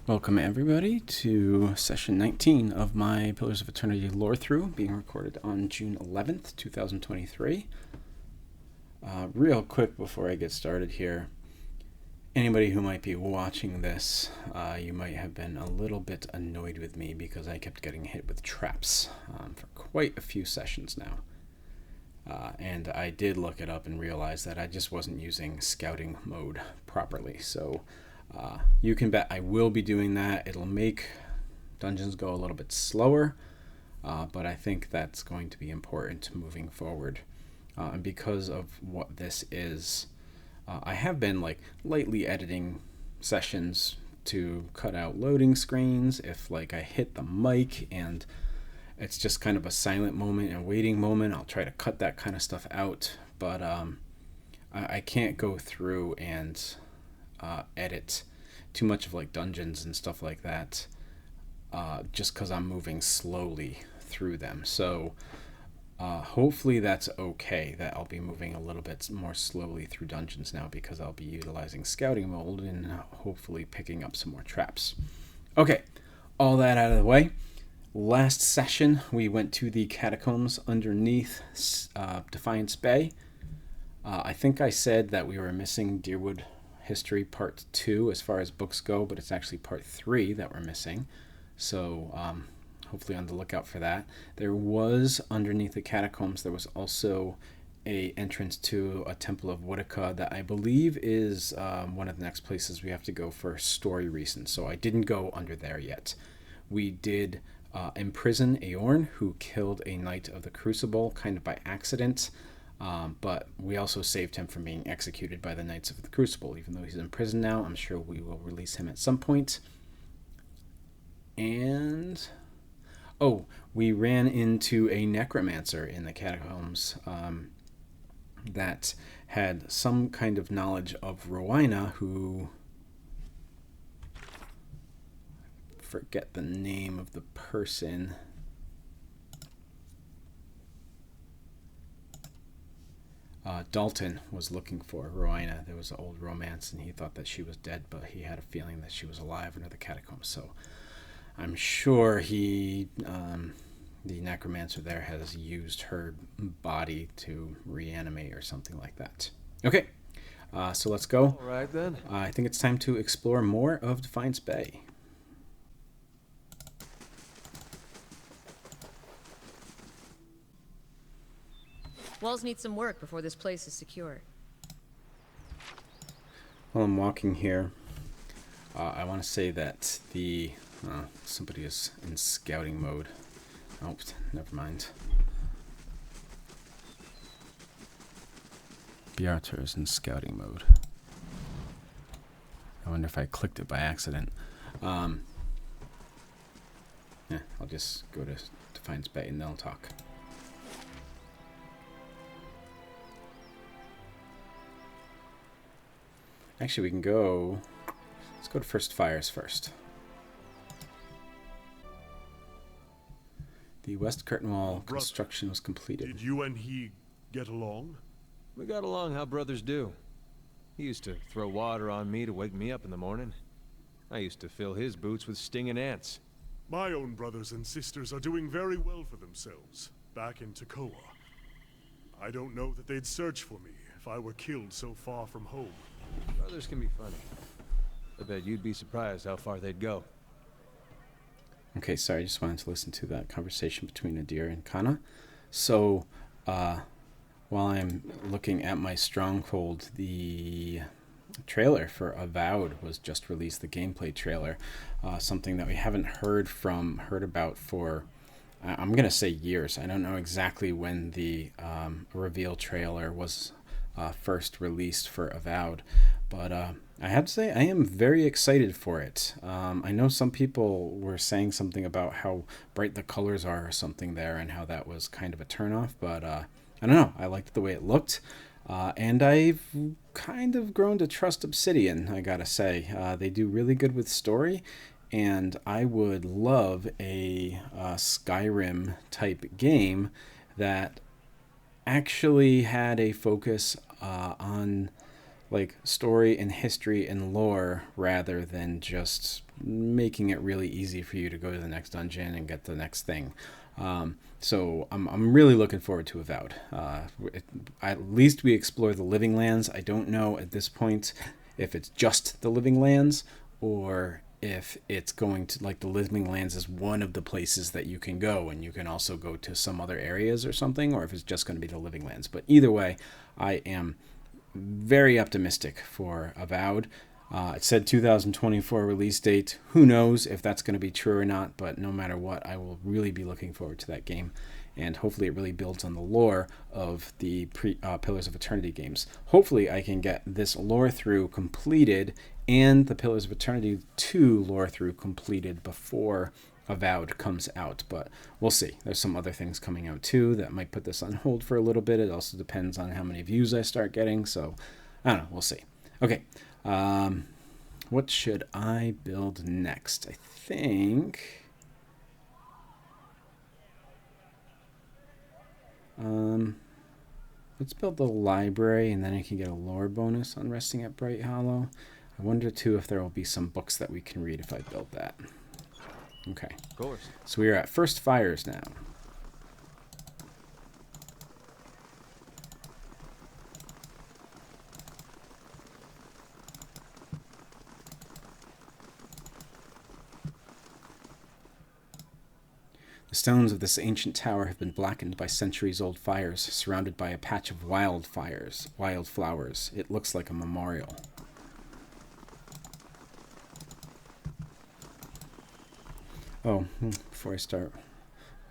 Welcome everybody to session 19 of my Pillars of Eternity Lorethrough, being recorded on June 11th, 2023. Real quick before I get started here, anybody who might be watching this, you might have been a little bit annoyed with me because I kept getting hit with traps for quite a few sessions now. And I did look it up and realize that I just wasn't using scouting mode properly, so you can bet I will be doing that. It'll make dungeons go a little bit slower, but I think that's going to be important moving forward. And because of what this is, I have been lightly editing sessions to cut out loading screens if I hit the mic and it's just kind of a silent moment and waiting moment. I'll try to cut that kind of stuff out, but I can't go through and edit too much of dungeons and stuff like that just because I'm moving slowly through them. So hopefully that's okay, that I'll be moving a little bit more slowly through dungeons now because I'll be utilizing scouting mode and hopefully picking up some more traps. Okay, all that out of the way. Last session we went to the catacombs underneath Defiance Bay. I think I said that we were missing Deerwood History Part 2 as far as books go, but it's actually Part 3 that we're missing. So hopefully on the lookout for that. There was, underneath the catacombs, there was also a entrance to a Temple of Woodica that I believe is one of the next places we have to go for story reasons. So I didn't go under there yet. We did imprison Aorn, who killed a Knight of the Crucible kind of by accident. But we also saved him from being executed by the Knights of the Crucible. Even though he's in prison now, I'm sure we will release him at some point. And we ran into a necromancer in the catacombs that had some kind of knowledge of Rowena, who, forget the name of the person. Dalton was looking for Rowena. There was an old romance, and he thought that she was dead, but he had a feeling that she was alive under the catacombs. So I'm sure the necromancer there has used her body to reanimate or something like that. Okay, so let's go. All right, then. I think it's time to explore more of Defiance Bay. Walls need some work before this place is secure. While I'm walking here, I want to say that somebody is in scouting mode. Oh, never mind. Beata is in scouting mode. I wonder if I clicked it by accident. Yeah, I'll just go to Defiance Bay and they'll talk. Actually, we can go... Let's go to First Fires first. The West Curtain Wall construction was completed. Did you and he get along? We got along how brothers do. He used to throw water on me to wake me up in the morning. I used to fill his boots with stinging ants. My own brothers and sisters are doing very well for themselves, back in Tekoa. I don't know that they'd search for me if I were killed so far from home. Brothers can be funny. I bet you'd be surprised how far they'd go. Okay, sorry, I just wanted to listen to that conversation between Eder and Kana. So, while I'm looking at my stronghold, the trailer for Avowed was just released, the gameplay trailer. Something that we haven't heard about for, I'm going to say years. I don't know exactly when the reveal trailer was first released for Avowed, but I have to say I am very excited for it. I know some people were saying something about how bright the colors are or something there and how that was kind of a turnoff, but I don't know. I liked the way it looked, and I've kind of grown to trust Obsidian, I gotta say. They do really good with story, and I would love a Skyrim type game that actually had a focus on like story and history and lore rather than just making it really easy for you to go to the next dungeon and get the next thing. So I'm really looking forward to Avowed. At least we explore the Living Lands. I don't know at this point if it's just the Living Lands or if it's going to, like, the Living Lands is one of the places that you can go, and you can also go to some other areas or something, or if it's just going to be the Living Lands. But either way, I am very optimistic for Avowed. It said 2024 release date. Who knows if that's going to be true or not, but no matter what, I will really be looking forward to that game. And hopefully it really builds on the lore of the Pillars of Eternity games. Hopefully I can get this lore through completed and the Pillars of Eternity 2 lore through completed before Avowed comes out. But we'll see. There's some other things coming out too that might put this on hold for a little bit. It also depends on how many views I start getting. So I don't know. We'll see. Okay. What should I build next? I think... let's build the library, and then I can get a lore bonus on resting at Bright Hollow. I wonder too if there will be some books that we can read if I build that. Okay. Of course. So we are at First Fires now. The stones of this ancient tower have been blackened by centuries-old fires, surrounded by a patch of wildflowers. It looks like a memorial. Oh, before I start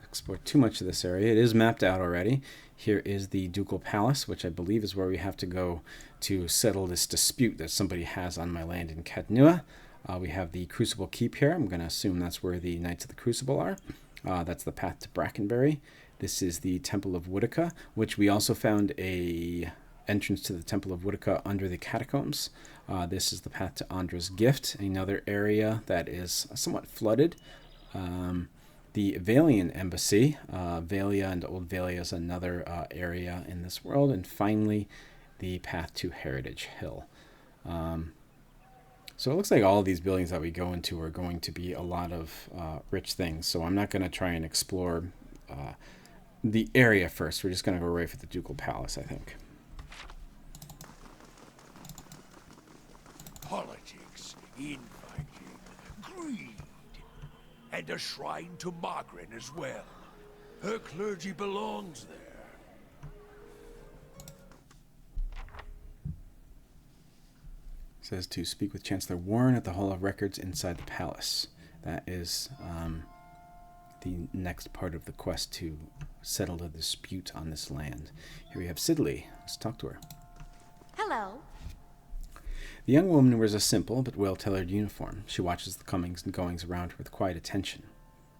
explore too much of this area, it is mapped out already. Here is the Ducal Palace, which I believe is where we have to go to settle this dispute that somebody has on my land in Caed Nua. We have the Crucible Keep here. I'm going to assume that's where the Knights of the Crucible are. That's the path to Brackenbury. This is the Temple of Woodica, which we also found a entrance to the Temple of Woodica under the catacombs. This is the path to Ondra's Gift, another area that is somewhat flooded. The Vailian Embassy, Vailia and Old Vailia is another area in this world. And finally, the path to Heritage Hill. So it looks like all of these buildings that we go into are going to be a lot of rich things. So I'm not going to try and explore the area first. We're just going to go right for the Ducal Palace, I think. Politics, infighting, greed, and a shrine to Margaret as well. Her clergy belongs there. Says to speak with Chancellor Warren at the Hall of Records inside the palace. That is the next part of the quest to settle the dispute on this land. Here we have Sidley. Let's talk to her. Hello. The young woman wears a simple but well-tailored uniform. She watches the comings and goings around her with quiet attention.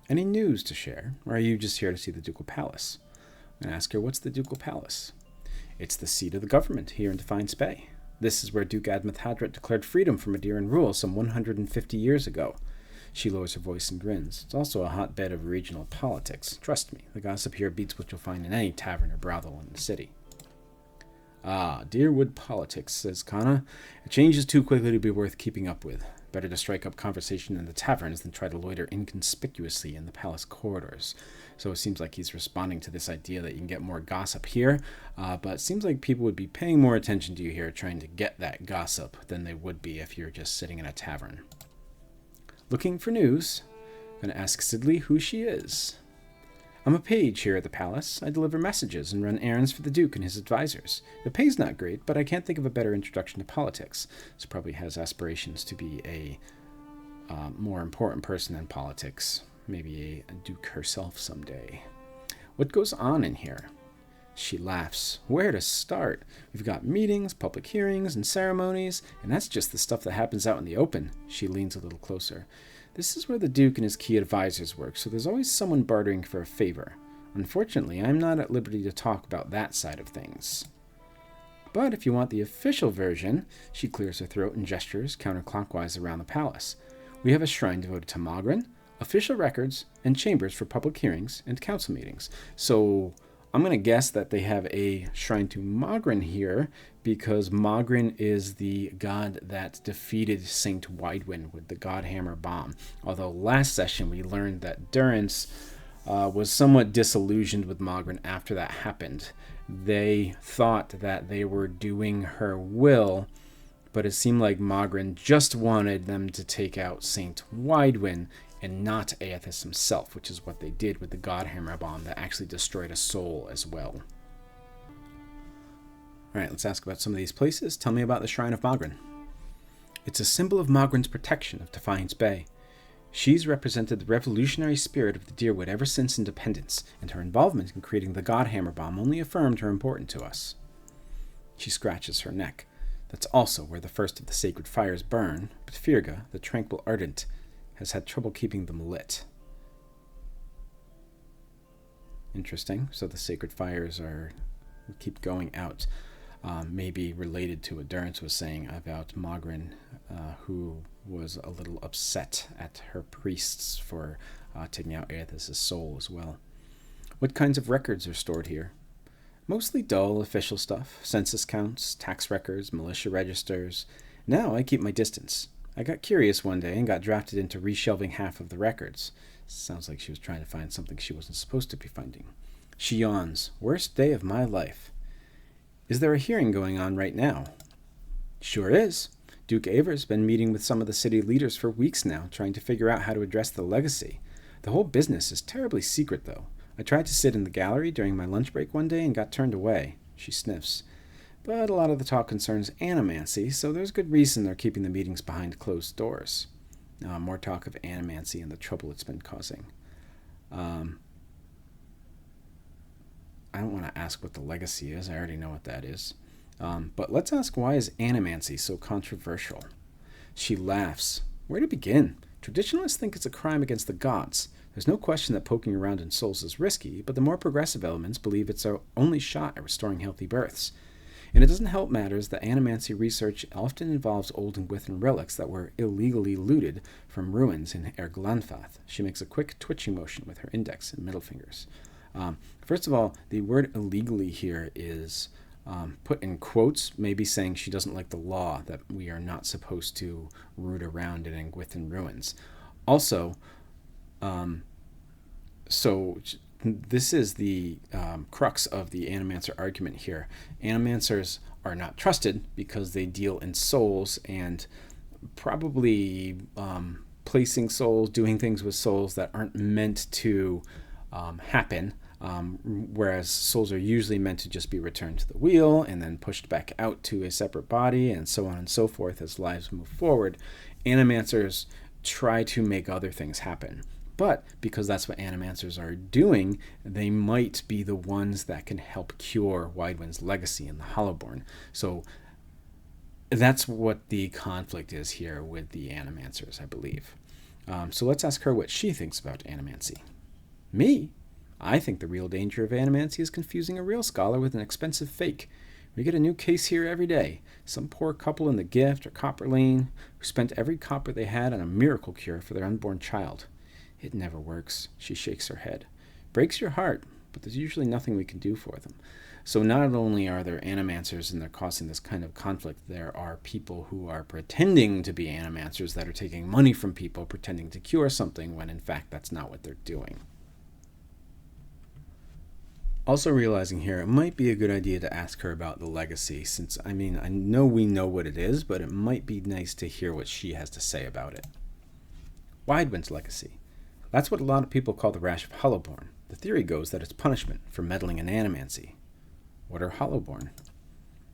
Any news to share, or are you just here to see the Ducal Palace? I'm going to ask her, what's the Ducal Palace? It's the seat of the government here in Defiance Bay. This is where Duke Admeth Hadret declared freedom from Aediran rule some 150 years ago. She lowers her voice and grins. It's also a hotbed of regional politics. Trust me, the gossip here beats what you'll find in any tavern or brothel in the city. Ah, Deerwood politics, says Kana. It changes too quickly to be worth keeping up with. Better to strike up conversation in the taverns than try to loiter inconspicuously in the palace corridors. So it seems like he's responding to this idea that you can get more gossip here, but it seems like people would be paying more attention to you here trying to get that gossip than they would be if you're just sitting in a tavern. Looking for news. I'm going to ask Sidley who she is. I'm a page here at the palace. I deliver messages and run errands for the Duke and his advisors. The pay's not great, but I can't think of a better introduction to politics. This probably has aspirations to be a more important person in politics. Maybe a Duke herself someday. What goes on in here? She laughs. Where to start? We've got meetings, public hearings, and ceremonies, and that's just the stuff that happens out in the open. She leans a little closer. This is where the Duke and his key advisors work, so there's always someone bartering for a favor. Unfortunately, I'm not at liberty to talk about that side of things. But if you want the official version, she clears her throat and gestures counterclockwise around the palace. We have a shrine devoted to Magrin, official records, and chambers for public hearings and council meetings. So I'm going to guess that they have a shrine to Mogren here, because Mogren is the god that defeated Saint Widewind with the Godhammer bomb. Although last session we learned that Durance was somewhat disillusioned with Mogren after that happened. They thought that they were doing her will, but it seemed like Mogren just wanted them to take out Saint Widewind and not Aethys himself, which is what they did with the Godhammer bomb that actually destroyed a soul as well. Alright, let's ask about some of these places. Tell me about the Shrine of Mogren. It's a symbol of Mogren's protection of Defiance Bay. She's represented the revolutionary spirit of the Dyrwood ever since independence, and her involvement in creating the Godhammer bomb only affirmed her importance to us. She scratches her neck. That's also where the first of the sacred fires burn, but Firga, the tranquil ardent, has had trouble keeping them lit. Interesting. So the sacred fires keep going out. Maybe related to what Durance was saying about Mogren, who was a little upset at her priests for taking out Aethys' soul as well. What kinds of records are stored here? Mostly dull official stuff. Census counts, tax records, militia registers. Now I keep my distance. I got curious one day and got drafted into reshelving half of the records. Sounds like she was trying to find something she wasn't supposed to be finding. She yawns. Worst day of my life. Is there a hearing going on right now? Sure is. Duke Aver's been meeting with some of the city leaders for weeks now, trying to figure out how to address the legacy. The whole business is terribly secret, though. I tried to sit in the gallery during my lunch break one day and got turned away. She sniffs. But a lot of the talk concerns animancy, so there's good reason they're keeping the meetings behind closed doors. More talk of animancy and the trouble it's been causing. I don't want to ask what the legacy is. I already know what that is. But let's ask, why is animancy so controversial? She laughs. Where to begin? Traditionalists think it's a crime against the gods. There's no question that poking around in souls is risky, but the more progressive elements believe it's our only shot at restoring healthy births. And it doesn't help matters that animancy research often involves old and Gwithan relics that were illegally looted from ruins in Erglanfath. She makes a quick twitching motion with her index and middle fingers. First of all, the word illegally here is put in quotes, maybe saying she doesn't like the law that we are not supposed to root around in Gwithan ruins. Also, so this is the crux of the Animancer argument here. Animancers are not trusted because they deal in souls and probably placing souls, doing things with souls that aren't meant to happen. Whereas souls are usually meant to just be returned to the wheel and then pushed back out to a separate body, and so on and so forth as lives move forward. Animancers try to make other things happen. But because that's what animancers are doing, they might be the ones that can help cure Widewind's legacy in the Hollowborn. So that's what the conflict is here with the animancers, I believe. So let's ask her what she thinks about animancy. Me? I think the real danger of animancy is confusing a real scholar with an expensive fake. We get a new case here every day. Some poor couple in the Gift or Copper Lane who spent every copper they had on a miracle cure for their unborn child. It never works. She shakes her head. Breaks your heart, but there's usually nothing we can do for them. So not only are there animancers and they're causing this kind of conflict, there are people who are pretending to be animancers that are taking money from people, pretending to cure something when in fact that's not what they're doing. Also realizing here, it might be a good idea to ask her about the legacy, since, I know we know what it is, but it might be nice to hear what she has to say about it. Widewind's legacy. That's what a lot of people call the Rash of Hollowborn. The theory goes that it's punishment for meddling in animancy. What are Hollowborn?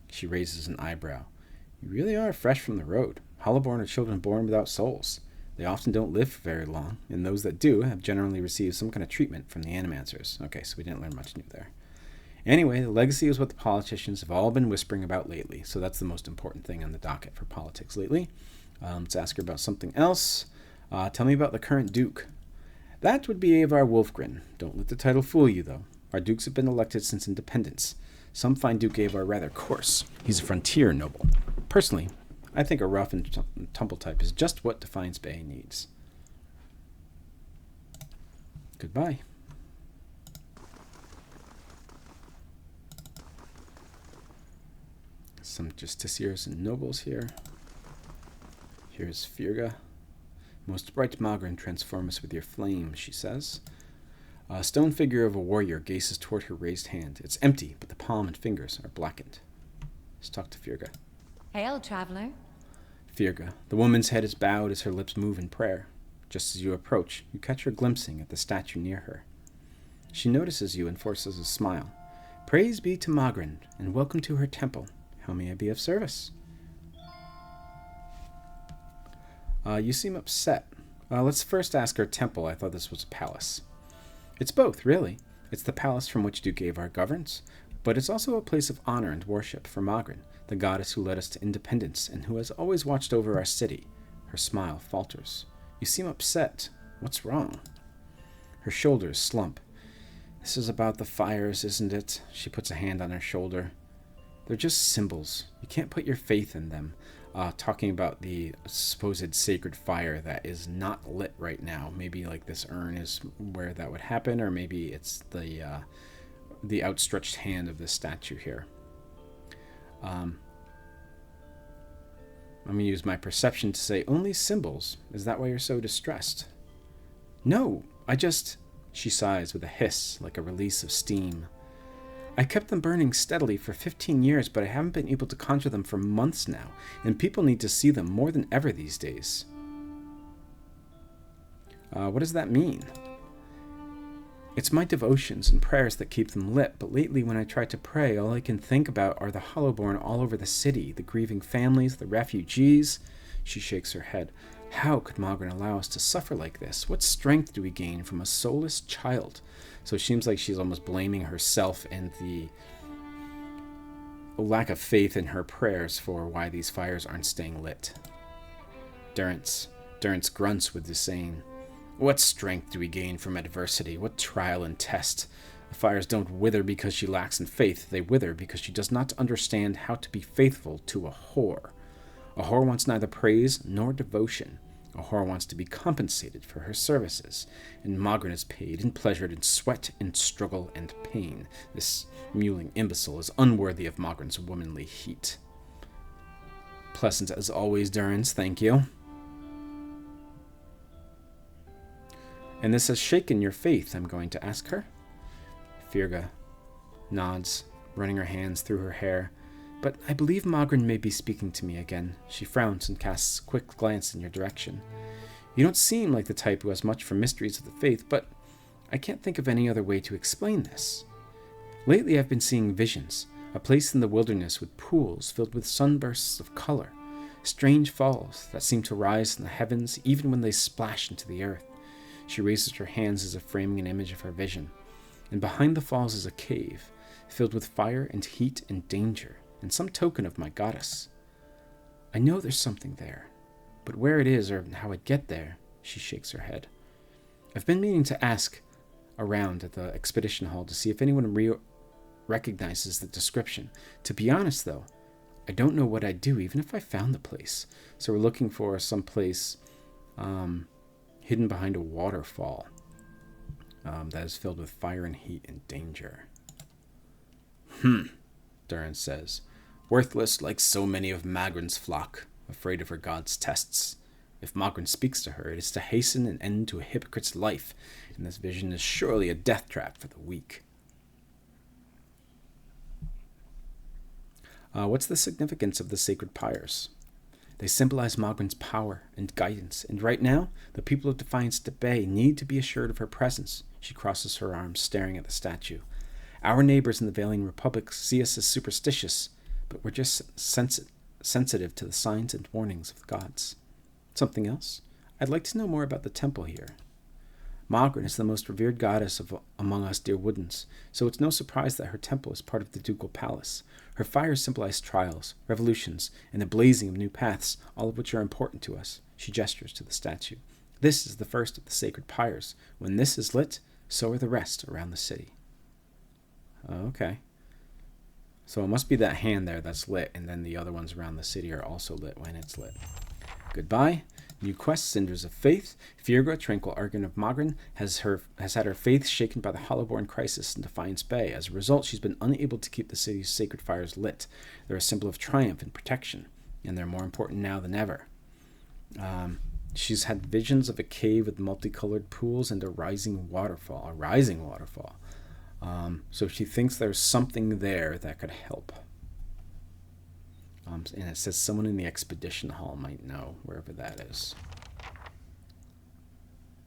She raises an eyebrow. You really are fresh from the road. Hollowborn are children born without souls. They often don't live for very long, and those that do have generally received some kind of treatment from the animancers. Okay, so we didn't learn much new there. Anyway, the legacy is what the politicians have all been whispering about lately, so that's the most important thing on the docket for politics lately. Let's ask her about something else. Tell me about the current Duke. That would be Avar Wolfgren. Don't let the title fool you, though. Our dukes have been elected since independence. Some find Duke Avar rather coarse. He's a frontier noble. Personally, I think a rough and tumble type is just what Defiance Bay needs. Goodbye. some justiciars and nobles here. Here's Firga. Most bright Magrin, transform us with your flame, she says. A stone figure of a warrior gazes toward her raised hand. It's empty, but the palm and fingers are blackened. Let's talk to Firga. Hail, traveler. Firga. The woman's head is bowed as her lips move in prayer. Just as you approach, you catch her glimpsing at the statue near her. She notices you and forces a smile. Praise be to Magrin, and welcome to her temple. How may I be of service? You seem upset. Let's first ask her temple. I thought this was a palace. It's both, really. It's the palace from which Dugavar governs, but it's also a place of honor and worship for Magrin, the goddess who led us to independence and who has always watched over our city. Her smile falters. You seem upset. What's wrong? Her shoulders slump. This is about the fires, isn't it? She puts a hand on her shoulder. They're just symbols. You can't put your faith in them. Talking about the supposed sacred fire that is not lit right now. Maybe like this urn is where that would happen, or maybe it's the outstretched hand of this statue here. I'm going to use my perception to say, only symbols. Is that why you're so distressed? No, She sighs with a hiss, like a release of steam. I kept them burning steadily for 15 years, but I haven't been able to conjure them for months now, and people need to see them more than ever these days. What does that mean? It's my devotions and prayers that keep them lit, but lately when I try to pray, all I can think about are the Hollowborn all over the city, the grieving families, the refugees. She shakes her head. How could Magrin allow us to suffer like this? What strength do we gain from a soulless child? So it seems like she's almost blaming herself and the lack of faith in her prayers for why these fires aren't staying lit. Durance grunts with disdain. What strength do we gain from adversity? What trial and test? The fires don't wither because she lacks in faith. They wither because she does not understand how to be faithful to a whore. A whore wants neither praise nor devotion. A whore wants to be compensated for her services, and Magrin is paid and pleasured in sweat and struggle and pain. This mewling imbecile is unworthy of Magrin's womanly heat. Pleasant as always, Durance, thank you. And this has shaken your faith, I'm going to ask her. Firga nods, running her hands through her hair. But I believe Magrin may be speaking to me again. She frowns and casts a quick glance in your direction. You don't seem like the type who has much for mysteries of the faith, but I can't think of any other way to explain this. Lately I've been seeing visions, a place in the wilderness with pools filled with sunbursts of color, strange falls that seem to rise in the heavens even when they splash into the earth. She raises her hands as if framing an image of her vision, and behind the falls is a cave, filled with fire and heat and danger, and some token of my goddess. I know there's something there, but where it is or how I'd get there, she shakes her head. I've been meaning to ask around at the expedition hall to see if anyone recognizes the description. To be honest, though, I don't know what I'd do even if I found the place. So we're looking for some place hidden behind a waterfall that is filled with fire and heat and danger. Durance says. Worthless like so many of Magrin's flock, afraid of her god's tests. If Magrin speaks to her, it is to hasten an end to a hypocrite's life, and this vision is surely a death trap for the weak. What's the significance of the sacred pyres? They symbolize Magrin's power and guidance, and right now, the people of Defiance Bay need to be assured of her presence. She crosses her arms, staring at the statue. Our neighbors in the Vailian Republic see us as superstitious, but we're just sensitive to the signs and warnings of the gods. Something else? I'd like to know more about the temple here. Magrin is the most revered goddess among us dear Woodens, so it's no surprise that her temple is part of the ducal palace. Her fires symbolize trials, revolutions, and the blazing of new paths, all of which are important to us. She gestures to the statue. This is the first of the sacred pyres. When this is lit, so are the rest around the city. Okay. So it must be that hand there that's lit, and then the other ones around the city are also lit when it's lit. Goodbye. New quest, Cinders of Faith. Firga, tranquil Argon of Magrin, has had her faith shaken by the Hollowborn crisis in Defiance Bay. As a result, she's been unable to keep the city's sacred fires lit. They're a symbol of triumph and protection, and they're more important now than ever. She's had visions of a cave with multicolored pools and a rising waterfall. So she thinks there's something there that could help. And it says someone in the expedition hall might know, wherever that is.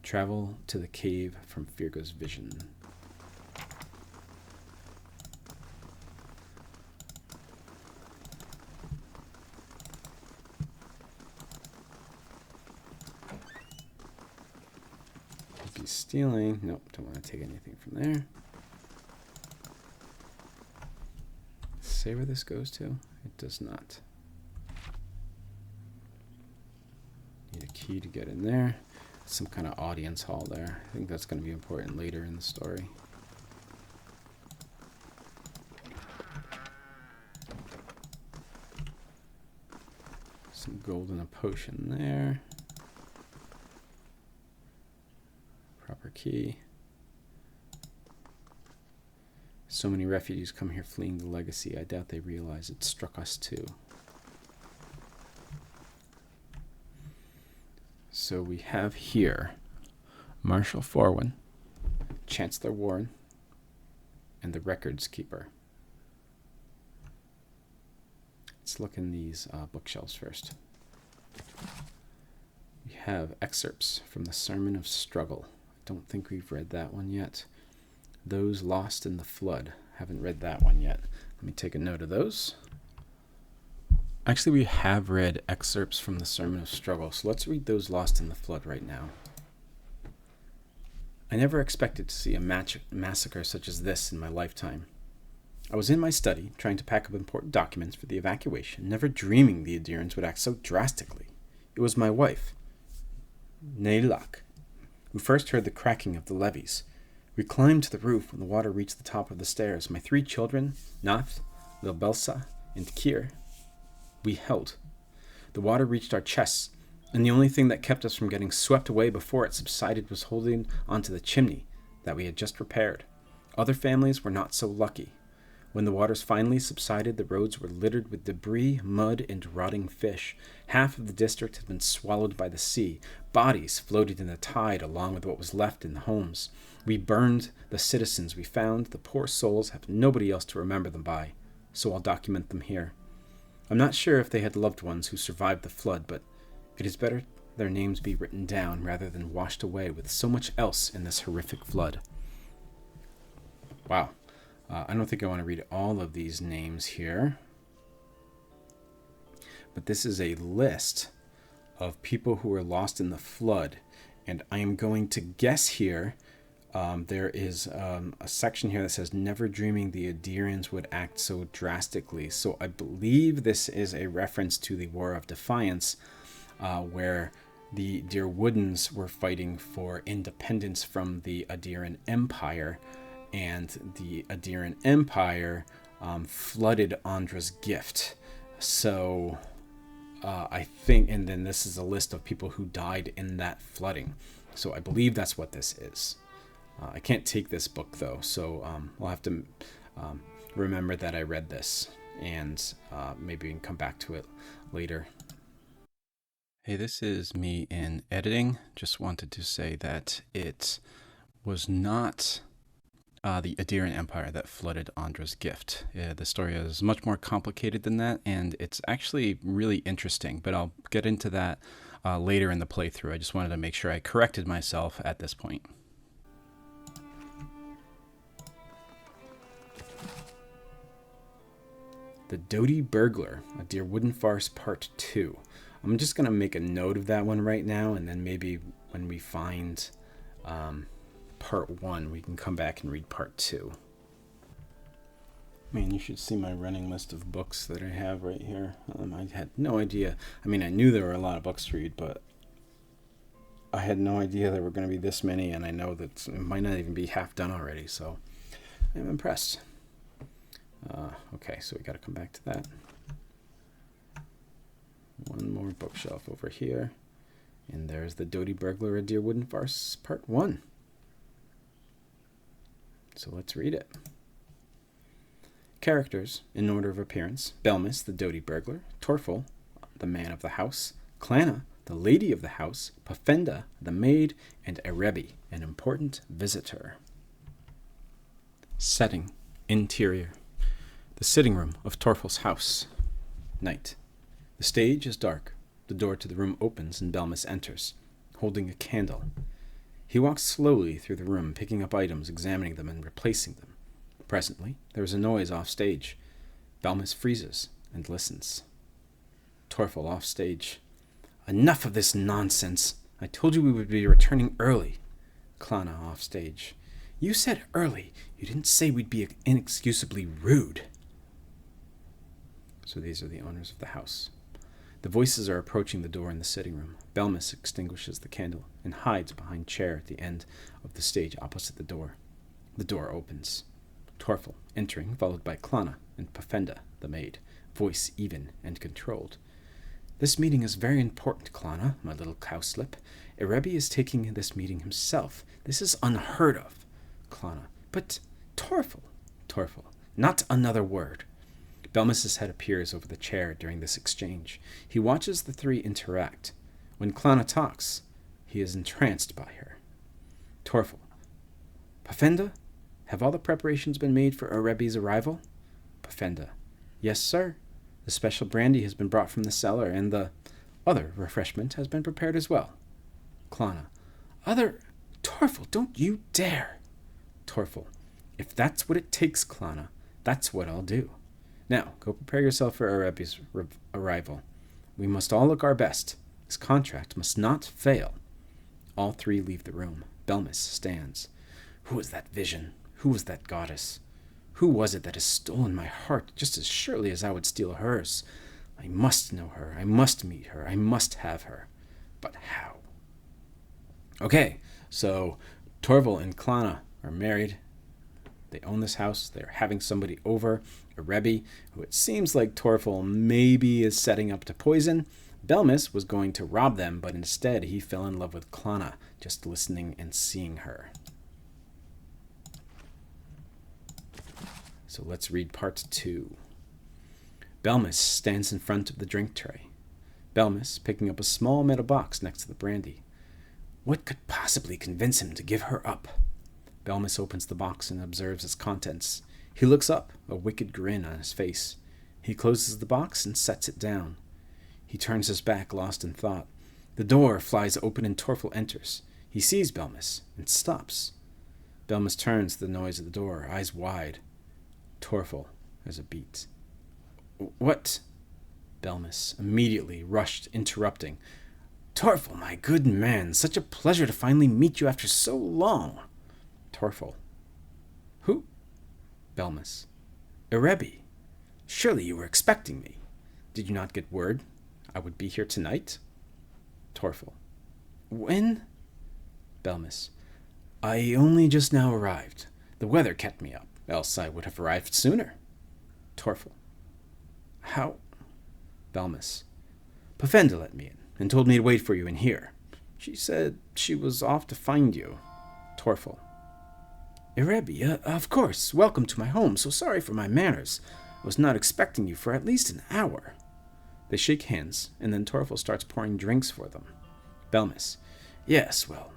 Travel to the cave from Firga's vision. He's stealing. Nope, don't want to take anything from there. Say where this goes to? It does not. Need a key to get in there. Some kind of audience hall there. I think that's going to be important later in the story. Some gold and a potion there. Proper key. So many refugees come here fleeing the legacy. I doubt they realize it struck us too. So we have here Marshal Forwin, Chancellor Warren, and the Records Keeper. Let's look in these bookshelves first. We have excerpts from the Sermon of Struggle. I don't think we've read that one yet. Those Lost in the Flood. Haven't read that one yet. Let me take a note of those. Actually, we have read excerpts from the Sermon of Struggle, so let's read Those Lost in the Flood right now. I never expected to see a massacre such as this in my lifetime. I was in my study, trying to pack up important documents for the evacuation, never dreaming the Edirans would act so drastically. It was my wife, Nailak, who first heard the cracking of the levees. We climbed to the roof when the water reached the top of the stairs. My 3 children, Nath, Lilbelsa, and Kier, we held. The water reached our chests, and the only thing that kept us from getting swept away before it subsided was holding onto the chimney that we had just repaired. Other families were not so lucky. When the waters finally subsided, the roads were littered with debris, mud, and rotting fish. Half of the district had been swallowed by the sea. Bodies floated in the tide along with what was left in the homes. We burned the citizens we found. The poor souls have nobody else to remember them by, so I'll document them here. I'm not sure if they had loved ones who survived the flood, but it is better their names be written down rather than washed away with so much else in this horrific flood. Wow. I don't think I want to read all of these names here, but this is a list of people who were lost in the flood, and I am going to guess here. There is a section here that says, never dreaming the Edirans would act so drastically. So I believe this is a reference to the War of Defiance, where the Dirwoodens were fighting for independence from the Ediran Empire, and the Ediran Empire flooded Ondra's gift. So I think, and then this is a list of people who died in that flooding. So I believe that's what this is. I can't take this book though, so we'll have to remember that I read this, and maybe we can come back to it later. Hey, this is me in editing. Just wanted to say that it was not the Ediran Empire that flooded Ondra's gift. The story is much more complicated than that, and it's actually really interesting, but I'll get into that later in the playthrough. I just wanted to make sure I corrected myself at this point. The Doty Burglar, a Dirwooden Farce Part 2. I'm just going to make a note of that one right now, and then maybe when we find Part 1, we can come back and read Part 2. Man, you should see my running list of books that I have right here. I had no idea. I mean, I knew there were a lot of books to read, but I had no idea there were going to be this many, and I know that it might not even be half done already, so I'm impressed. Okay, so we got to come back to that. One more bookshelf over here. And there's the Doty Burglar, A Dear Wooden Farce, Part 1. So let's read it. Characters, in order of appearance: Belmis, the Doty Burglar; Torfel, the man of the house; Clanna, the lady of the house; Pafenda, the maid; and Erebi, an important visitor. Setting: interior. The sitting room of Torfel's house. Night. The stage is dark. The door to the room opens and Belmis enters, holding a candle. He walks slowly through the room, picking up items, examining them, and replacing them. Presently, there is a noise off stage. Belmis freezes and listens. Torfel off stage. Enough of this nonsense. I told you we would be returning early. Clanna off stage. You said early. You didn't say we'd be inexcusably rude. So these are the owners of the house. The voices are approaching the door in the sitting room. Belmis extinguishes the candle and hides behind a chair at the end of the stage opposite the door. The door opens. Torfel entering, followed by Clanna and Pafenda, the maid, voice even and controlled. This meeting is very important, Clanna, my little cowslip. Erebi is taking this meeting himself. This is unheard of. Clanna. But Torfel. Torfel. Not another word. Belmis's head appears over the chair during this exchange. He watches the three interact. When Clanna talks, he is entranced by her. Torfel. Pafenda, have all the preparations been made for Erebi's arrival? Pafenda. Yes, sir. The special brandy has been brought from the cellar, and the other refreshment has been prepared as well. Clanna. Other... Torfel, don't you dare! Torfel. If that's what it takes, Clanna, that's what I'll do. Now, go prepare yourself for Erebi's arrival. We must all look our best. This contract must not fail. All three leave the room. Belmis stands. Who was that vision? Who was that goddess? Who was it that has stolen my heart just as surely as I would steal hers? I must know her. I must meet her. I must have her. But how? Okay, so Torfel and Clanna are married. They own this house. They're having somebody over, Erebi, who it seems like Torfel maybe is setting up to poison. Belmis was going to rob them, but instead he fell in love with Clanna, just listening and seeing her. So let's read part 2. Belmis stands in front of the drink tray. Belmis picking up a small metal box next to the brandy. What could possibly convince him to give her up? Belmis opens the box and observes its contents. He looks up, a wicked grin on his face. He closes the box and sets it down. He turns his back, lost in thought. The door flies open and Torfel enters. He sees Belmis and stops. Belmis turns to the noise of the door, eyes wide. Torfel has a beat. What? Belmis immediately rushed, interrupting. Torfel, my good man, such a pleasure to finally meet you after so long. Torfel. Who? Belmis. Erebi. Surely you were expecting me. Did you not get word I would be here tonight? Torfel. When? Belmis. I only just now arrived. The weather kept me up, else I would have arrived sooner. Torfel. How? Belmis. Pafenda let me in, and told me to wait for you in here. She said she was off to find you. Torfel. Erebi, of course. Welcome to my home. So sorry for my manners. I was not expecting you for at least an hour. They shake hands, and then Torfel starts pouring drinks for them. Belmis. Yes, well,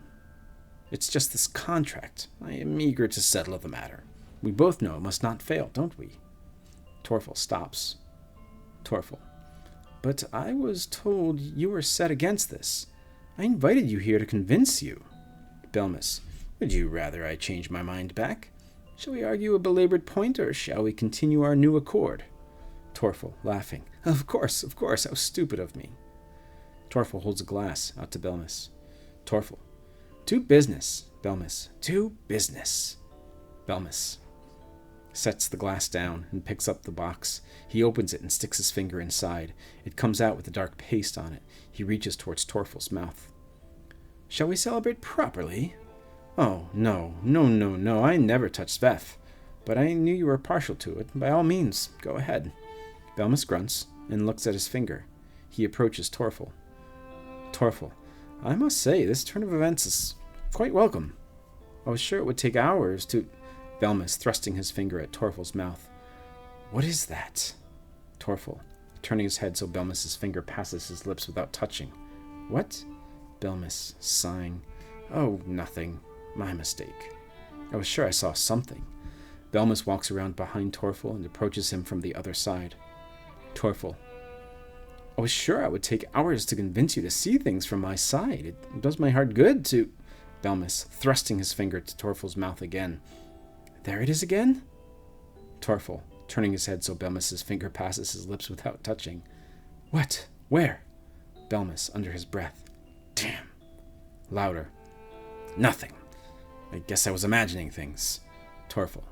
it's just this contract. I am eager to settle the matter. We both know it must not fail, don't we? Torfel stops. Torfel. But I was told you were set against this. I invited you here to convince you. Belmis. Would you rather I change my mind back? Shall we argue a belabored point, or shall we continue our new accord? Torfel, laughing. Of course, how stupid of me. Torfel holds a glass out to Belmis. Torfel. To business, Belmis. To business. Belmis sets the glass down and picks up the box. He opens it and sticks his finger inside. It comes out with a dark paste on it. He reaches towards Torfel's mouth. Shall we celebrate properly? Oh, no, I never touched Sveth. But I knew you were partial to it. By all means, go ahead. Belmis grunts and looks at his finger. He approaches Torfel. Torfel. I must say, this turn of events is quite welcome. I was sure it would take hours to... Belmus, thrusting his finger at Torfel's mouth. What is that? Torfel, turning his head so Belmus's finger passes his lips without touching. What? Belmus, sighing. Oh, nothing. My mistake. I was sure I saw something. Belmus walks around behind Torfel and approaches him from the other side. Torfel. I was sure it would take hours to convince you to see things from my side. It does my heart good to... Belmus, thrusting his finger to Torfel's mouth again. There it is again? Torfel, turning his head so Belmus's finger passes his lips without touching. What? Where? Belmus, under his breath. Damn. Louder. Nothing. I guess I was imagining things. Torfel.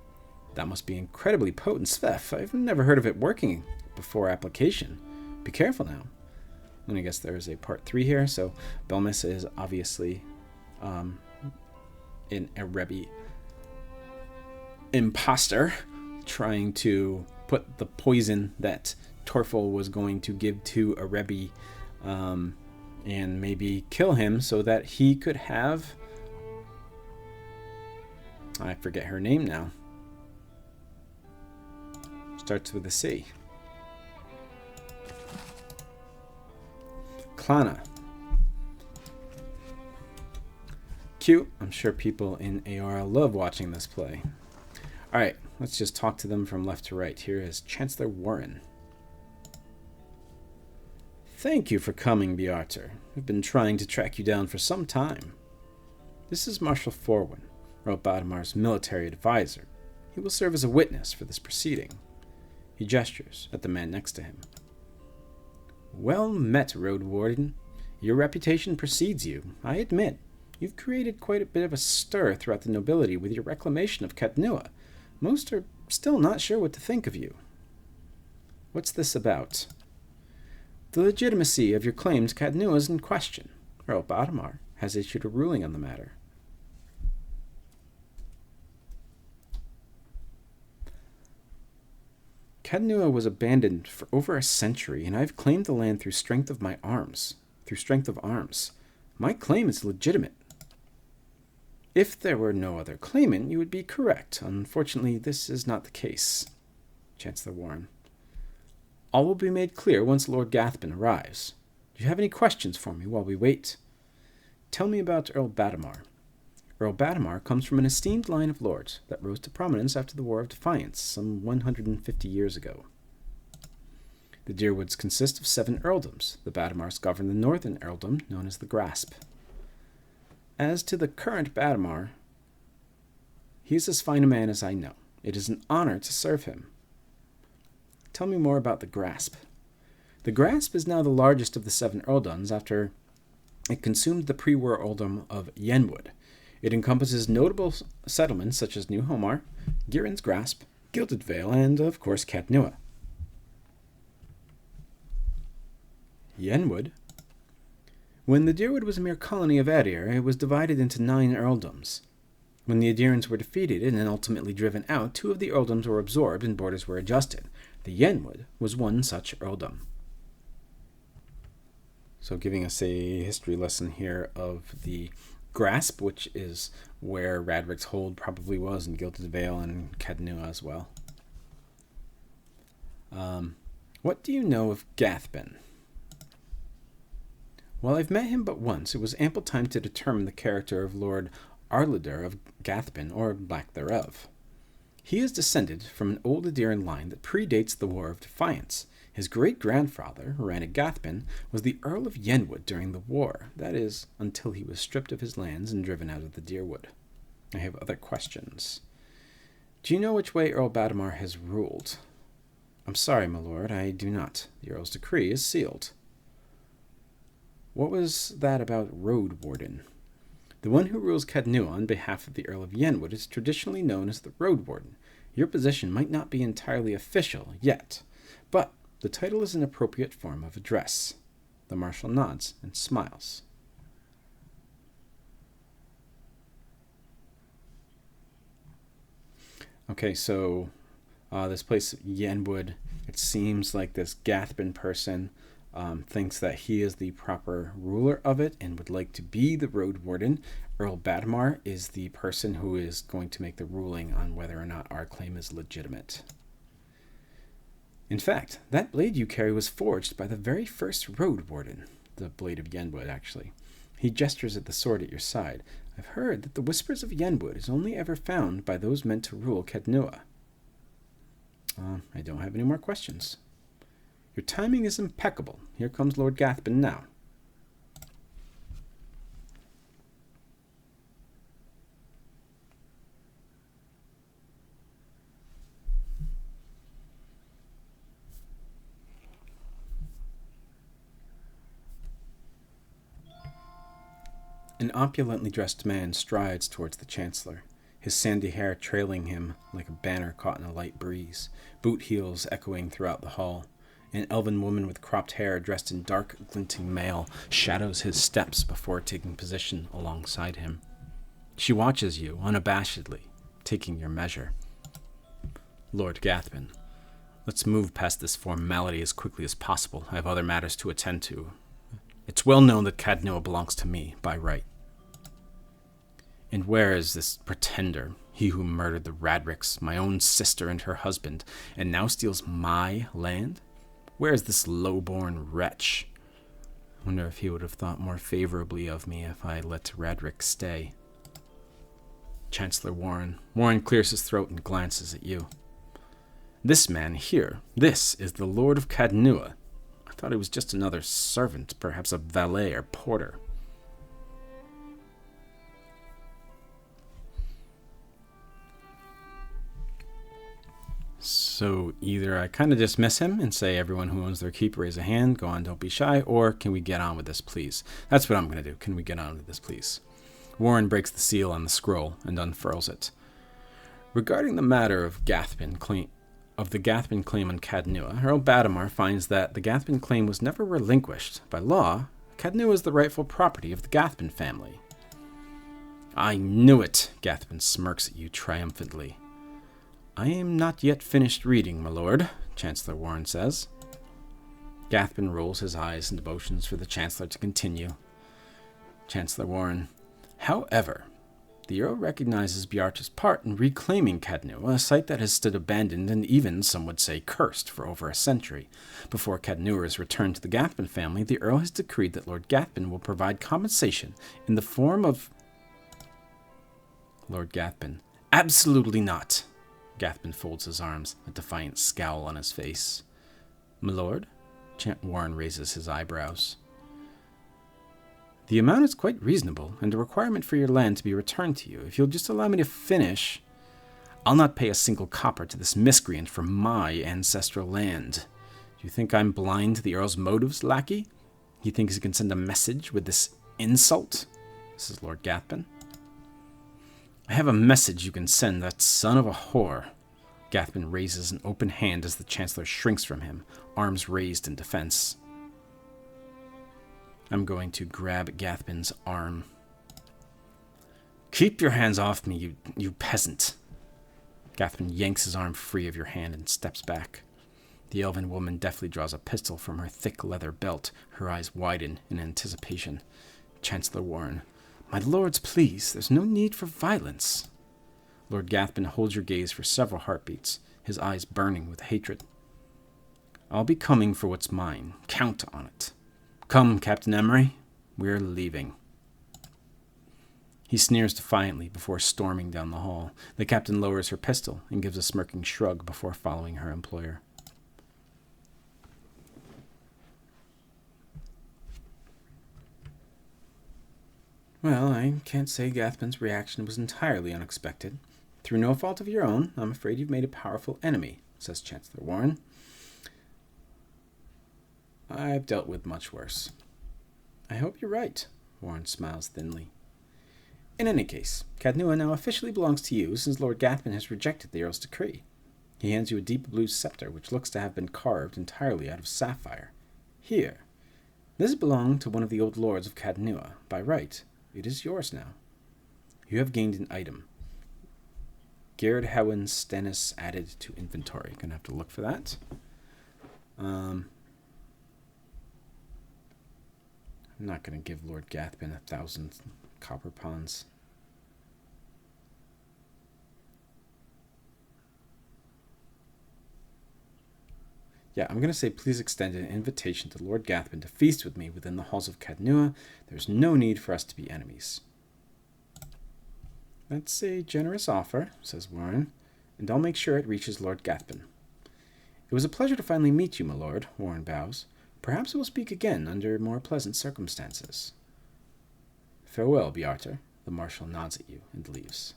That must be incredibly potent stuff. I've never heard of it working before application. Be careful now. And I guess there is a part 3 here. So Belmus is obviously an Erebi imposter trying to put the poison that Torfel was going to give to Erebi and maybe kill him so that he could have... I forget her name now. Starts with a C. Klana. Cute. I'm sure people in AR love watching this play. Alright, let's just talk to them from left to right. Here is Chancellor Warren. Thank you for coming, Bearter. We've been trying to track you down for some time. This is Marshal Forwin, Earl Badamar's military advisor. He will serve as a witness for this proceeding. He gestures at the man next to him. Well met, Road Warden. Your reputation precedes you, I admit. You've created quite a bit of a stir throughout the nobility with your reclamation of Caed Nua. Most are still not sure what to think of you. What's this about? The legitimacy of your claim to Caed Nua is in question. Earl Badamar has issued a ruling on the matter. Caed Nua was abandoned for over a century, and I've claimed the land through strength of arms. My claim is legitimate. If there were no other claimant, you would be correct. Unfortunately, this is not the case. Chancellor Warren. All will be made clear once Lord Gathbin arrives. Do you have any questions for me while we wait? Tell me about Earl Badamar. Earl Badamar comes from an esteemed line of lords that rose to prominence after the War of Defiance some 150 years ago. The Deerwoods consist of 7 earldoms. The Badamars govern the northern earldom, known as the Grasp. As to the current Badamar, he is as fine a man as I know. It is an honor to serve him. Tell me more about the Grasp. The Grasp is now the largest of the 7 earldoms after it consumed the pre-war earldom of Yenwood. It encompasses notable settlements such as New Homar, Girin's Grasp, Gilded Vale, and, of course, Caed Nua. Yenwood? When the Deerwood was a mere colony of Eder, it was divided into 9 earldoms. When the Adirans were defeated and then ultimately driven out, 2 of the earldoms were absorbed and borders were adjusted. The Yenwood was one such earldom. So giving us a history lesson here of the Grasp, which is where Radric's hold probably was, in Gilded Vale and Caed Nua as well. What do you know of Gathbin? While I've met him but once, it was ample time to determine the character of Lord Arlider of Gathbin, or lack thereof. He is descended from an old Aediran line that predates the War of Defiance. His great-grandfather, Rannig Gathbin, was the Earl of Yenwood during the war, that is, until he was stripped of his lands and driven out of the Deerwood. I have other questions. Do you know which way Earl Badamar has ruled? I'm sorry, my lord, I do not. The Earl's decree is sealed. What was that about Road Warden? The one who rules Caed Nua on behalf of the Earl of Yenwood is traditionally known as the Road Warden. Your position might not be entirely official yet, but the title is an appropriate form of address. The Marshal nods and smiles. Okay, so this place, Yenwood, it seems like this Gathbin person thinks that he is the proper ruler of it and would like to be the road warden. Earl Badmar is the person who is going to make the ruling on whether or not our claim is legitimate. In fact, that blade you carry was forged by the very first road warden, the blade of Yenwood, actually. He gestures at the sword at your side. I've heard that the Whispers of Yenwood is only ever found by those meant to rule Caed Nua. I don't have any more questions. Your timing is impeccable. Here comes Lord Gathbin now. An opulently dressed man strides towards the Chancellor, his sandy hair trailing him like a banner caught in a light breeze, boot heels echoing throughout the hall. An elven woman with cropped hair dressed in dark, glinting mail shadows his steps before taking position alongside him. She watches you unabashedly, taking your measure. Lord Gathbin, let's move past this formality as quickly as possible. I have other matters to attend to. It's well known that Caed Nua belongs to me, by right. And where is this pretender, he who murdered the Radricks, my own sister and her husband, and now steals my land? Where is this low-born wretch? I wonder if he would have thought more favorably of me if I let Radric stay. Chancellor Warren. Warren clears his throat and glances at you. This man here, this is the Lord of Caed Nua. I thought he was just another servant, perhaps a valet or porter. So either I kind of dismiss him and say everyone who owns their keep raise a hand, go on, don't be shy, or can we get on with this, please? That's what I'm going to do. Can we get on with this, please? Warren breaks the seal on the scroll and unfurls it. Regarding the matter of the Gathbin claim on Caed Nua, Earl Badmar finds that the Gathbin claim was never relinquished. By law, Caed Nua is the rightful property of the Gathbin family. I knew it, Gathbin smirks at you triumphantly. I am not yet finished reading, my lord, Chancellor Warren says. Gathbin rolls his eyes and motions for the Chancellor to continue. Chancellor Warren, however, the Earl recognizes Bjarte's part in reclaiming Caed Nua, a site that has stood abandoned and even, some would say, cursed for over a century. Before Caed Nua is returned to the Gathbin family, the Earl has decreed that Lord Gathbin will provide compensation in the form of... Lord Gathbin, absolutely not. Gathbin folds his arms, a defiant scowl on his face. My lord? Warren raises his eyebrows. The amount is quite reasonable, and a requirement for your land to be returned to you. If you'll just allow me to finish, I'll not pay a single copper to this miscreant for my ancestral land. Do you think I'm blind to the Earl's motives, lackey? He thinks he can send a message with this insult? This is Lord Gathbin. I have a message you can send that son of a whore. Gathbin raises an open hand as the Chancellor shrinks from him, arms raised in defense. I'm going to grab Gathbin's arm. Keep your hands off me, you peasant. Gathbin yanks his arm free of your hand and steps back. The elven woman deftly draws a pistol from her thick leather belt, her eyes widen in anticipation. Chancellor Warren. My lords, please, there's no need for violence. Lord Gathbin holds your gaze for several heartbeats, his eyes burning with hatred. I'll be coming for what's mine. Count on it. Come, Captain Emery. We're leaving. He sneers defiantly before storming down the hall. The captain lowers her pistol and gives a smirking shrug before following her employer. Well, I can't say Gathbin's reaction was entirely unexpected. Through no fault of your own, I'm afraid you've made a powerful enemy, says Chancellor Warren. I've dealt with much worse. I hope you're right, Warren smiles thinly. In any case, Caed Nua now officially belongs to you since Lord Gathbin has rejected the Earl's decree. He hands you a deep blue scepter which looks to have been carved entirely out of sapphire. Here. This belonged to one of the old lords of Caed Nua. By right, it is yours now. You have gained an item. Gerd Hewen Stennis added to inventory. Gonna have to look for that. I'm not going to give Lord Gathbin 1,000 copper pawns. Yeah, I'm going to say please extend an invitation to Lord Gathbin to feast with me within the halls of Caed Nua. There's no need for us to be enemies. That's a generous offer, says Warren, and I'll make sure it reaches Lord Gathbin. It was a pleasure to finally meet you, my lord, Warren bows. Perhaps we'll speak again under more pleasant circumstances. Farewell, Bearter. The marshal nods at you and leaves.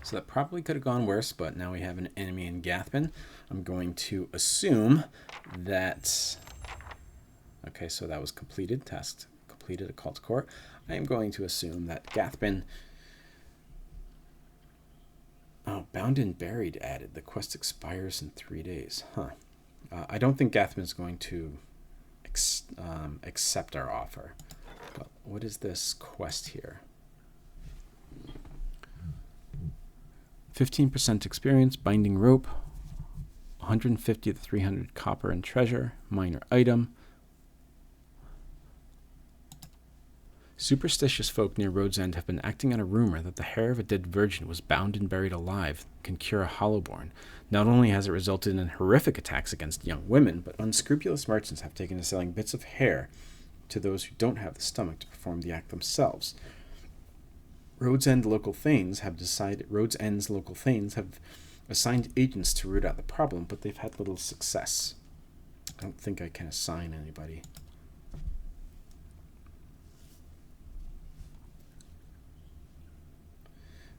So that probably could have gone worse, but now we have an enemy in Gathbin. I'm going to assume that... Okay, so that was completed. Task completed, a call to court. I am going to assume that Gathbin... Oh, Bound and Buried added. The quest expires in 3 days. Huh. I don't think Gathbin's going to accept our offer. But what is this quest here? 15% experience, binding rope, 150 to 300 copper and treasure, minor item. Superstitious folk near Road's End have been acting on a rumor that the hair of a dead virgin was bound and buried alive, can cure a hollowborn. Not only has it resulted in horrific attacks against young women, but unscrupulous merchants have taken to selling bits of hair to those who don't have the stomach to perform the act themselves. Road's End's local thanes have assigned agents to root out the problem, but they've had little success. I don't think I can assign anybody.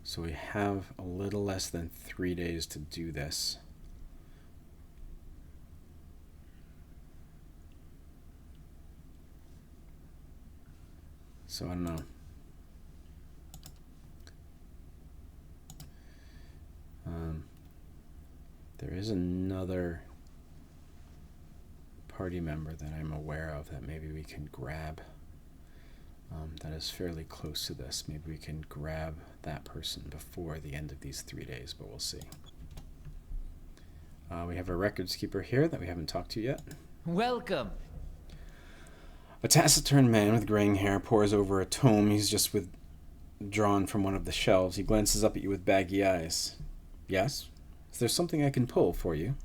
So we have a little less than 3 days to do this. So I don't know. There is another party member that I'm aware of that maybe we can grab. That is fairly close to this. Maybe we can grab that person before the end of these 3 days, but we'll see. We have a records keeper here that we haven't talked to yet. Welcome. A taciturn man with graying hair pores over a tome he's just withdrawn from one of the shelves. He glances up at you with baggy eyes. Yes? Is there something I can pull for you?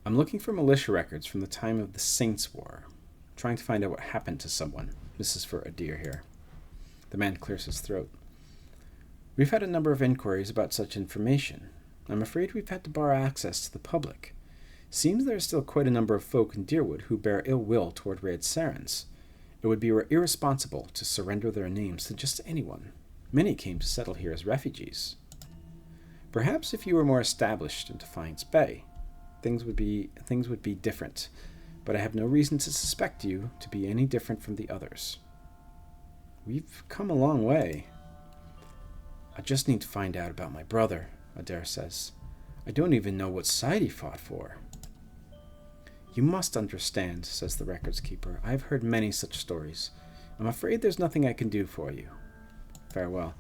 I'm looking for militia records from the time of the Saints' War. Trying to find out what happened to someone. This is for Eder here. The man clears his throat. We've had a number of inquiries about such information. I'm afraid we've had to bar access to the public. Seems there are still quite a number of folk in Deerwood who bear ill will toward Raed Sarens. It would be irresponsible to surrender their names to just anyone. Many came to settle here as refugees. Perhaps if you were more established in Defiance Bay, things would be different. But I have no reason to suspect you to be any different from the others. We've come a long way. I just need to find out about my brother, Eder says. I don't even know what side he fought for. You must understand, says the records keeper. I've heard many such stories. I'm afraid there's nothing I can do for you. Farewell.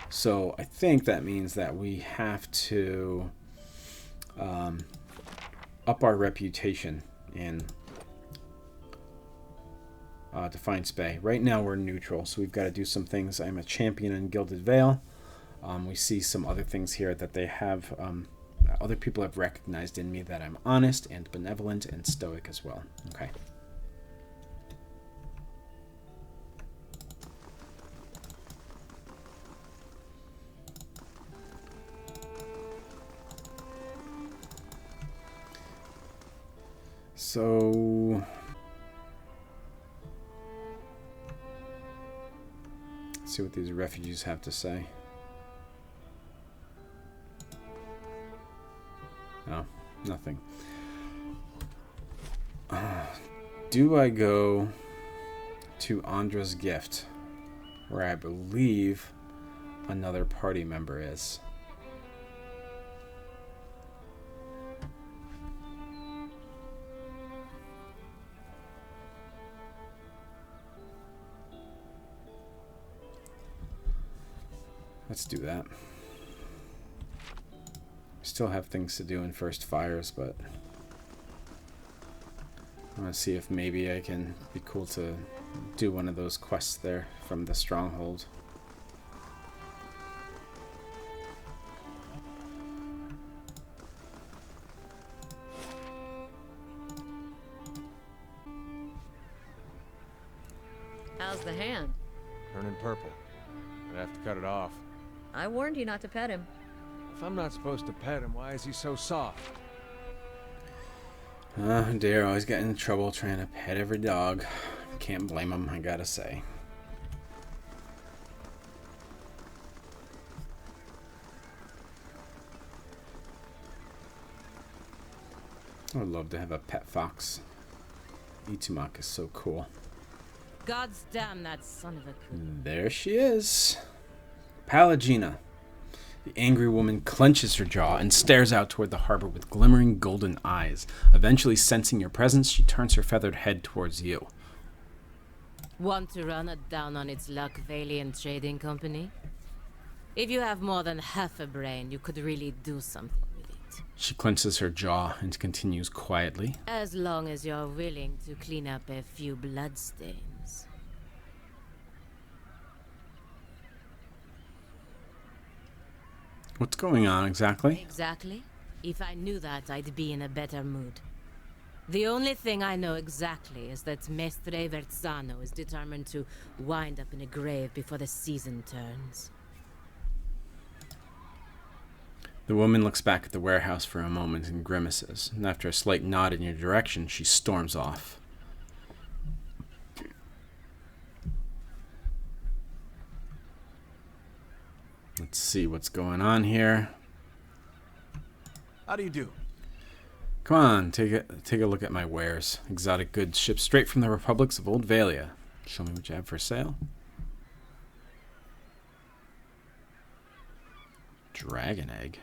So I think that means that we have to up our reputation in Defiance Bay. Right now we're neutral, so we've got to do some things. I'm a champion in Gilded Vale. We see some other things here that they have, other people have recognized in me that I'm honest and benevolent and stoic as well. Okay. So... let's see what these refugees have to say. Oh, nothing. Do I go to Ondra's gift, where I believe another party member is? Let's do that. Still have things to do in First Fires, but I want to see if maybe I can be cool to do one of those quests there from the stronghold. How's the hand? Turning purple. I'd have to cut it off. I warned you not to pet him. If I'm not supposed to pet him, why is he so soft? Oh dear, always getting in trouble trying to pet every dog. Can't blame him, I gotta say. I would love to have a pet fox. Itumak is so cool. God's damn that son of a coon. There she is. Pallegina. The angry woman clenches her jaw and stares out toward the harbor with glimmering golden eyes. Eventually sensing your presence, she turns her feathered head towards you. Want to run it down on its luck, Vailian Trading Company? If you have more than half a brain, you could really do something with it. She clenches her jaw and continues quietly. As long as you're willing to clean up a few bloodstains. What's going on exactly? Exactly. If I knew that, I'd be in a better mood. The only thing I know exactly is that Mestre Verzano is determined to wind up in a grave before the season turns. The woman looks back at the warehouse for a moment and grimaces, and after a slight nod in your direction, she storms off. Let's see what's going on here. How do you do? Come on, take a look at my wares. Exotic goods shipped straight from the republics of Old Valia. Show me what you have for sale. Dragon egg.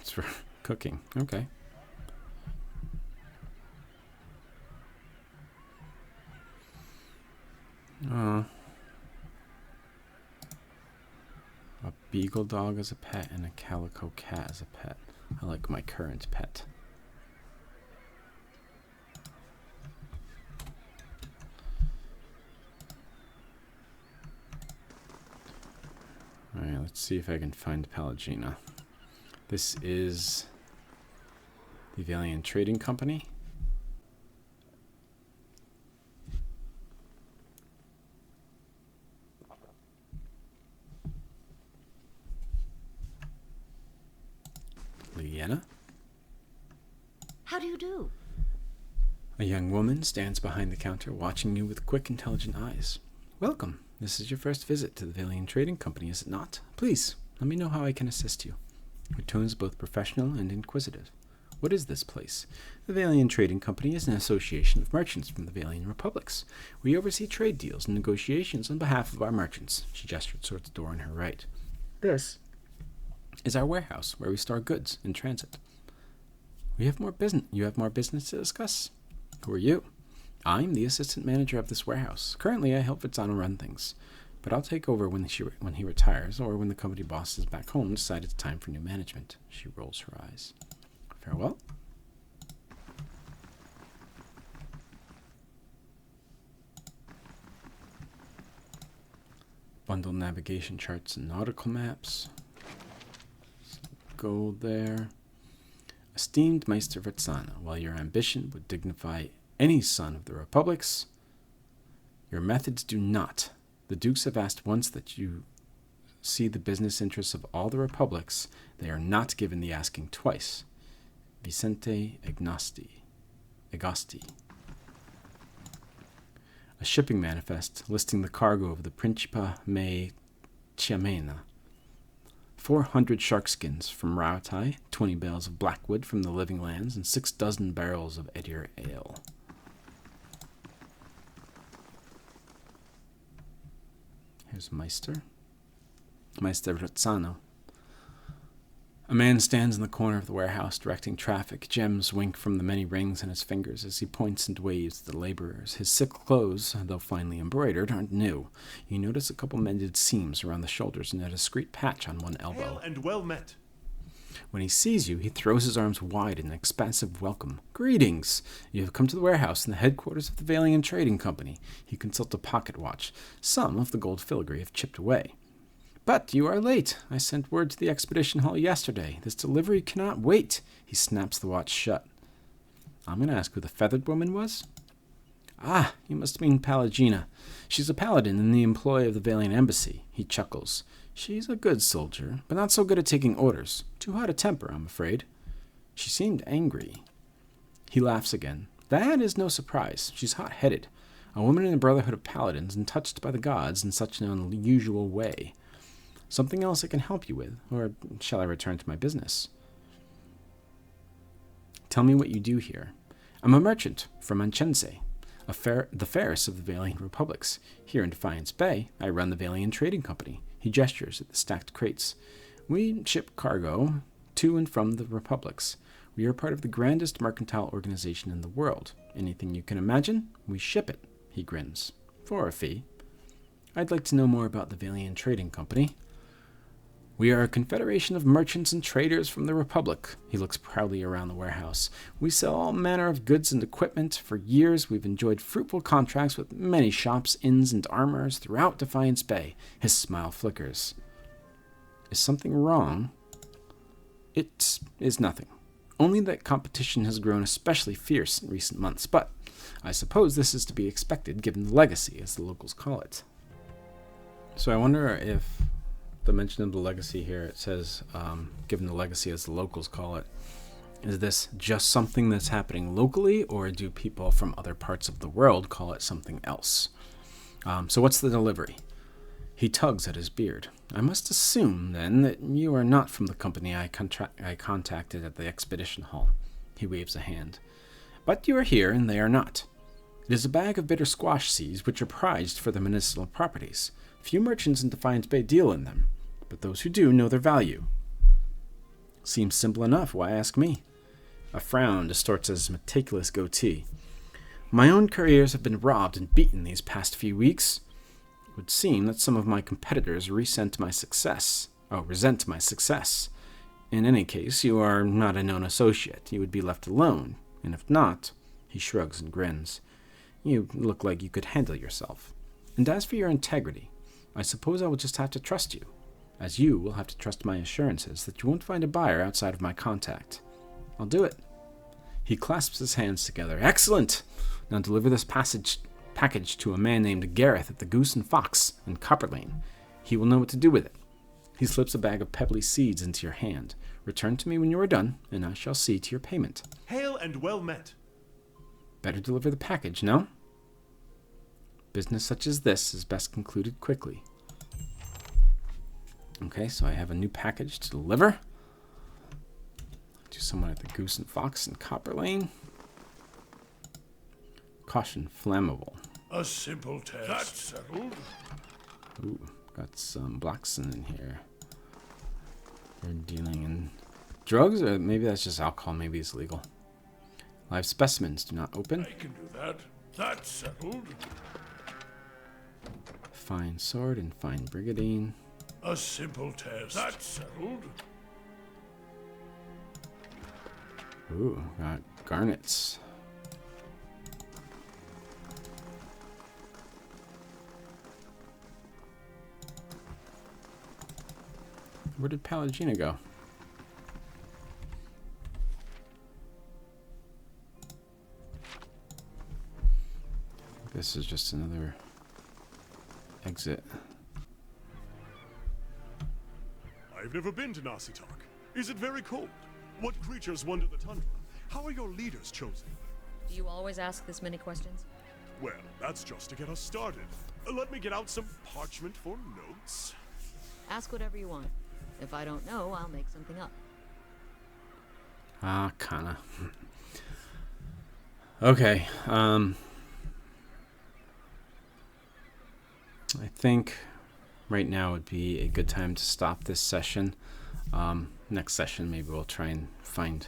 It's for cooking. Okay. A beagle dog as a pet and a calico cat as a pet. I like my current pet. Alright, let's see if I can find Pallegina. This is the Vailian Trading Company. How do you do? A young woman stands behind the counter, watching you with quick, intelligent eyes. Welcome. This is your first visit to the Vailian Trading Company, is it not? Please, let me know how I can assist you. Her tone is both professional and inquisitive. What is this place? The Vailian Trading Company is an association of merchants from the Vailian republics. We oversee trade deals and negotiations on behalf of our merchants. She gestured towards the door on her right. This is our warehouse, where we store goods in transit. You have more business to discuss. Who are you? I'm the assistant manager of this warehouse. Currently, I help Verzano run things, but I'll take over when he retires, or when the company boss is back home and decide it's time for new management. She rolls her eyes. Farewell. Bundle navigation charts and nautical maps. Go there. Esteemed Meister Verzano, while your ambition would dignify any son of the republics, your methods do not. The dukes have asked once that you see the business interests of all the republics. They are not given the asking twice. Vicente Agasti. A shipping manifest listing the cargo of the Principa Me Chiamena. 400 shark skins from Rautai, 20 bales of blackwood from the Living Lands, and 6 dozen barrels of Eder ale. Here's Meister Verzano. A man stands in the corner of the warehouse directing traffic. Gems wink from the many rings in his fingers as he points and waves to the laborers. His silk clothes, though finely embroidered, aren't new. You notice a couple mended seams around the shoulders and a discreet patch on one elbow. Hail and well met. When he sees you, he throws his arms wide in an expansive welcome. Greetings! You have come to the warehouse in the headquarters of the Vailian Trading Company. He consults a pocket watch. Some of the gold filigree have chipped away. But you are late. I sent word to the expedition hall yesterday. This delivery cannot wait. He snaps the watch shut. I'm going to ask who the feathered woman was. Ah, you must mean Pallegina. She's a paladin in the employ of the Vailian embassy. He chuckles. She's a good soldier, but not so good at taking orders. Too hot a temper, I'm afraid. She seemed angry. He laughs again. That is no surprise. She's hot-headed. A woman in the Brotherhood of Paladins and touched by the gods in such an unusual way. Something else I can help you with, or shall I return to my business? Tell me what you do here. I'm a merchant from Anchense, the fairest of the Vailian republics. Here in Defiance Bay, I run the Vailian Trading Company. He gestures at the stacked crates. We ship cargo to and from the republics. We are part of the grandest mercantile organization in the world. Anything you can imagine, we ship it. He grins. For a fee. I'd like to know more about the Vailian Trading Company. We are a confederation of merchants and traders from the Republic. He looks proudly around the warehouse. We sell all manner of goods and equipment. For years, we've enjoyed fruitful contracts with many shops, inns, and armorers throughout Defiance Bay. His smile flickers. Is something wrong? It is nothing. Only that competition has grown especially fierce in recent months, but I suppose this is to be expected given the legacy, as the locals call it. So I wonder if the mention of the legacy here, it says, given the legacy as the locals call it, is this just something that's happening locally, or do people from other parts of the world call it something else? So what's the delivery? He tugs at his beard. I must assume, then, that you are not from the company I contacted at the expedition hall. He waves a hand. But you are here, and they are not. It is a bag of bitter squash seeds, which are prized for their medicinal properties. Few merchants in Defiance Bay deal in them, but those who do know their value. Seems simple enough. Why ask me? A frown distorts his meticulous goatee. My own couriers have been robbed and beaten these past few weeks. It would seem that some of my competitors resent my success. In any case, you are not a known associate. You would be left alone, and if not, he shrugs and grins. You look like you could handle yourself. And as for your integrity, I suppose I will just have to trust you, as you will have to trust my assurances that you won't find a buyer outside of my contact. I'll do it. He clasps his hands together. Excellent! Now deliver this package to a man named Gareth at the Goose and Fox in Copper Lane. He will know what to do with it. He slips a bag of pebbly seeds into your hand. Return to me when you are done, and I shall see to your payment. Hail and well met. Better deliver the package, no? Business such as this is best concluded quickly. Okay, so I have a new package to deliver to someone at the Goose and Fox in Copper Lane. Caution, flammable. A simple test. That's settled. Ooh, got some Blackson in here. They're dealing in drugs, or maybe that's just alcohol. Maybe it's legal. Live specimens do not open. I can do that. That's settled. Fine sword and fine brigadine. A simple test. That's settled. Ooh, got garnets. Where did Pallegina go? This is just another exit. I've never been to Nasitok. Is it very cold? What creatures wander the tundra? How are your leaders chosen? Do you always ask this many questions? Well, that's just to get us started. Let me get out some parchment for notes. Ask whatever you want. If I don't know, I'll make something up. Ah, kinda. Okay, I think right now would be a good time to stop this session. Next session, maybe we'll try and find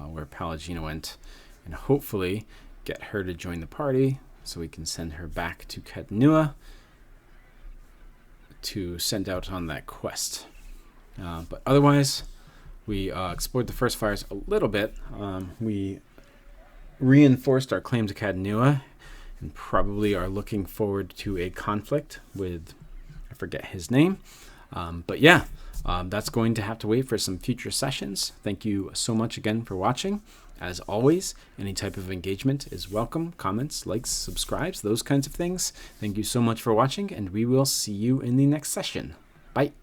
where Pallegina went, and hopefully get her to join the party so we can send her back to Caed Nua to send out on that quest. But otherwise, We explored the first fires a little bit. We reinforced our claim to Caed Nua, and probably are looking forward to a conflict with, I forget his name. But yeah, that's going to have to wait for some future sessions. Thank you so much again for watching. As always, any type of engagement is welcome. Comments, likes, subscribes, those kinds of things. Thank you so much for watching, and we will see you in the next session. Bye.